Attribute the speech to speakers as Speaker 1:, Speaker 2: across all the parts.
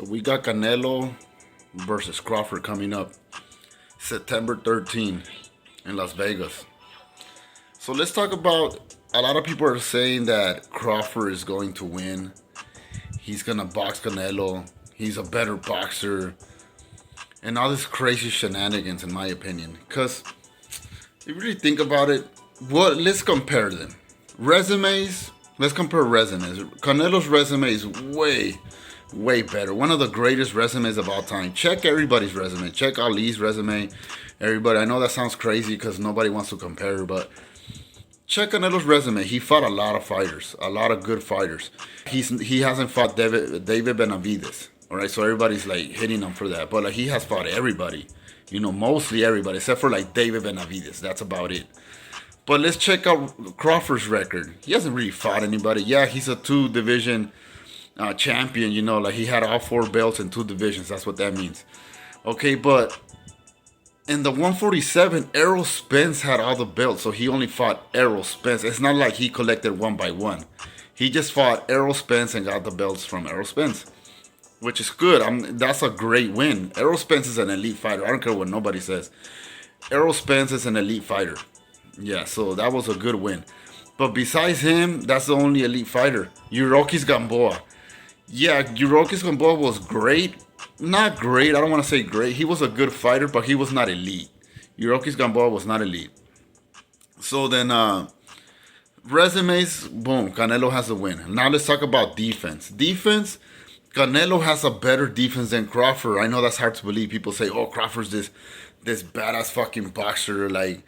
Speaker 1: So we got Canelo versus Crawford coming up September 13 in Las Vegas. So let's talk about, a lot of people are saying that Crawford is going to win. He's going to box Canelo. He's a better boxer. And all this crazy shenanigans, in my opinion. Because if you really think about it, let's compare them. Resumes, let's compare resumes. Canelo's resume is way better. One of the greatest resumes of all time. Check everybody's resume. Check Ali's resume. Everybody. I know that sounds crazy because nobody wants to compare, but check Canelo's resume. He fought a lot of fighters, a lot of good fighters. He hasn't fought David Benavides. All right, so everybody's like hitting him for that, but like he has fought everybody. Mostly everybody except for like David Benavides. That's about it. But let's check out Crawford's record. He hasn't really fought anybody. Yeah, he's a two-division champion. Like he had all 4 belts in 2 divisions. That's what that means. Okay, but in the 147, Errol Spence had all the belts, so he only fought Errol Spence. It's not like he collected one by one. He just fought Errol Spence and got the belts from Errol Spence, which is good. That's a great win. Errol Spence is an elite fighter. I don't care what nobody says. Errol Spence is an elite fighter. Yeah, so that was a good win. But besides him, that's the only elite fighter. Yuriorkis Gamboa. Yeah, Yuriorkis Gamboa was great. Not great. I don't want to say great. He was a good fighter, but he was not elite. Yuriorkis Gamboa was not elite. So then, resumes, boom, Canelo has a win. Now let's talk about defense. Defense, Canelo has a better defense than Crawford. I know that's hard to believe. People say, oh, Crawford's this badass fucking boxer. Like,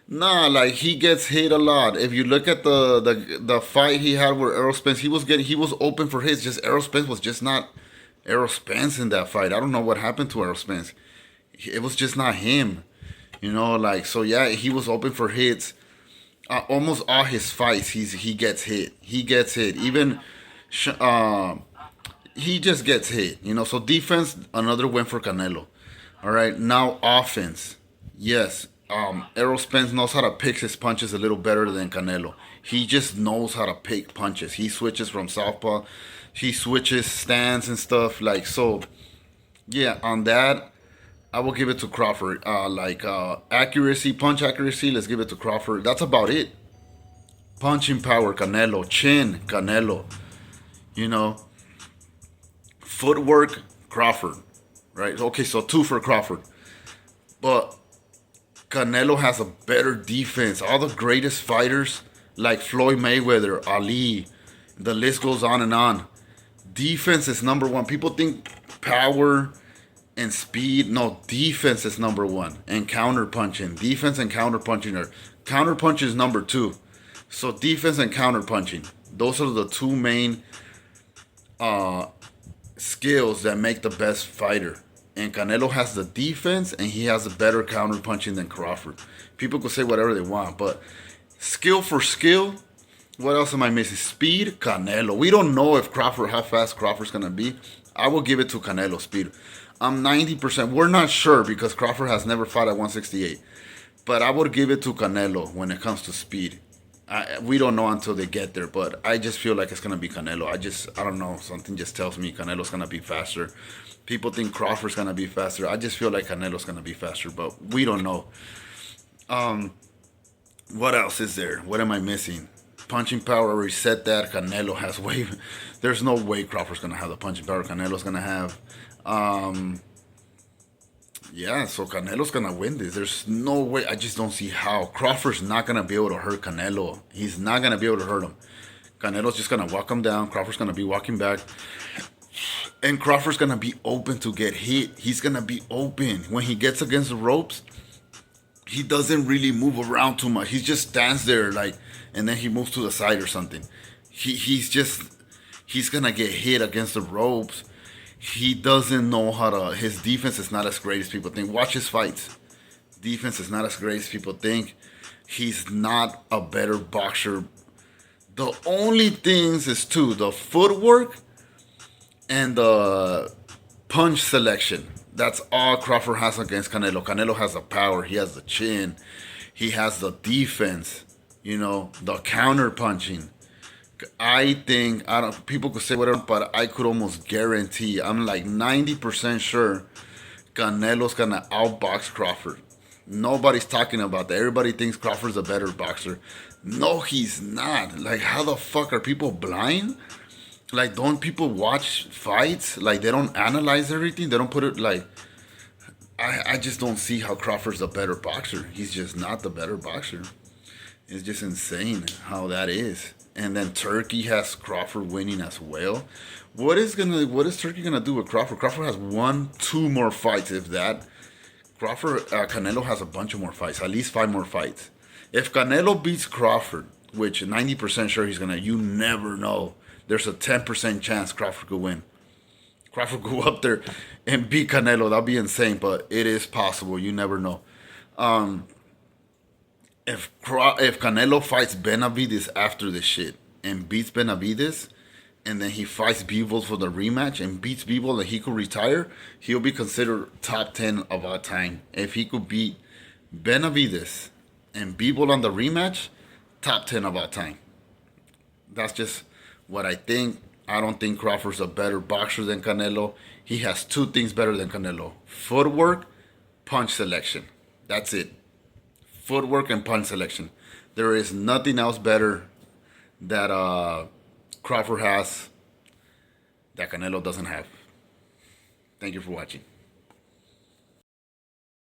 Speaker 1: nah, like he gets hit a lot. If you look at the fight he had with Errol Spence, he was open for hits. Just Errol Spence was just not Errol Spence in that fight. I don't know what happened to Errol Spence. It was just not him. So yeah, he was open for hits. Almost all his fights, he gets hit. He gets hit. Even he just gets hit. So defense, another win for Canelo. All right, now offense. Yes, Errol Spence knows how to pick his punches a little better than Canelo. He just knows how to pick punches. He switches from southpaw. He switches stance and stuff. Yeah, on that, I will give it to Crawford. Accuracy, punch accuracy, let's give it to Crawford. That's about it. Punching power, Canelo. Chin, Canelo. Footwork, Crawford. Right? Okay, so 2 for Crawford. But Canelo has a better defense. All the greatest fighters, like Floyd Mayweather, Ali, the list goes on and on. Defense is number 1. People think power and speed. No, defense is number 1. And counter punching. Defense and counter punching are. Counter punch is number 2. So defense and counter punching. Those are the 2 main skills that make the best fighter. And Canelo has the defense and he has a better counter punching than Crawford. People could say whatever they want, but skill for skill, what else am I missing? Speed, Canelo. We don't know if how fast Crawford's going to be. I will give it to Canelo speed. I'm 90%. We're not sure because Crawford has never fought at 168. But I would give it to Canelo when it comes to speed. We don't know until they get there, but I just feel like it's going to be Canelo. I don't know. Something just tells me Canelo's going to be faster. People think Crawford's going to be faster. I just feel like Canelo's going to be faster, but we don't know. What else is there? What am I missing? Punching power, we said that. Canelo has way. There's no way Crawford's going to have the punching power Canelo's going to have. Yeah, so Canelo's going to win this. There's no way. I just don't see how. Crawford's not going to be able to hurt Canelo. He's not going to be able to hurt him. Canelo's just going to walk him down. Crawford's going to be walking back. And Crawford's going to be open to get hit. He's going to be open. When he gets against the ropes, he doesn't really move around too much. He just stands there and then he moves to the side or something. He's going to get hit against the ropes. He doesn't know his defense is not as great as people think. Watch his fights. Defense is not as great as people think. He's not a better boxer. The only things is 2, the footwork and the punch selection. That's all Crawford has against Canelo. Canelo has the power. He has the chin. He has the defense. The counter punching. I think, I don't, people could say whatever, but I could almost guarantee, I'm like 90% sure Canelo's gonna outbox Crawford. Nobody's talking about that. Everybody thinks Crawford's a better boxer. No, he's not. Like, how the fuck are people blind? Like, don't people watch fights? Like, they don't analyze everything. They don't put it like. I just don't see how Crawford's a better boxer. He's just not the better boxer. It's just insane how that is. And then Turkey has Crawford winning as well. What is Turkey gonna do with Crawford? Crawford has one, two more fights, if that. Crawford, Canelo has a bunch of more fights, at least 5 more fights. If Canelo beats Crawford, which 90% sure he's gonna, you never know. There's a 10% chance Crawford could win. Crawford go up there and beat Canelo. That'll be insane, but it is possible. You never know. If Canelo fights Benavides after this shit and beats Benavides, and then he fights Bivol for the rematch and beats Bivol and he could retire, he'll be considered top 10 of all time. If he could beat Benavides and Bivol on the rematch, top 10 of all time. That's just what I think. I don't think Crawford's a better boxer than Canelo. He has 2 things better than Canelo: footwork, punch selection. That's it. Footwork and punch selection. There is nothing else better that Crawford has that Canelo doesn't have. Thank you for watching.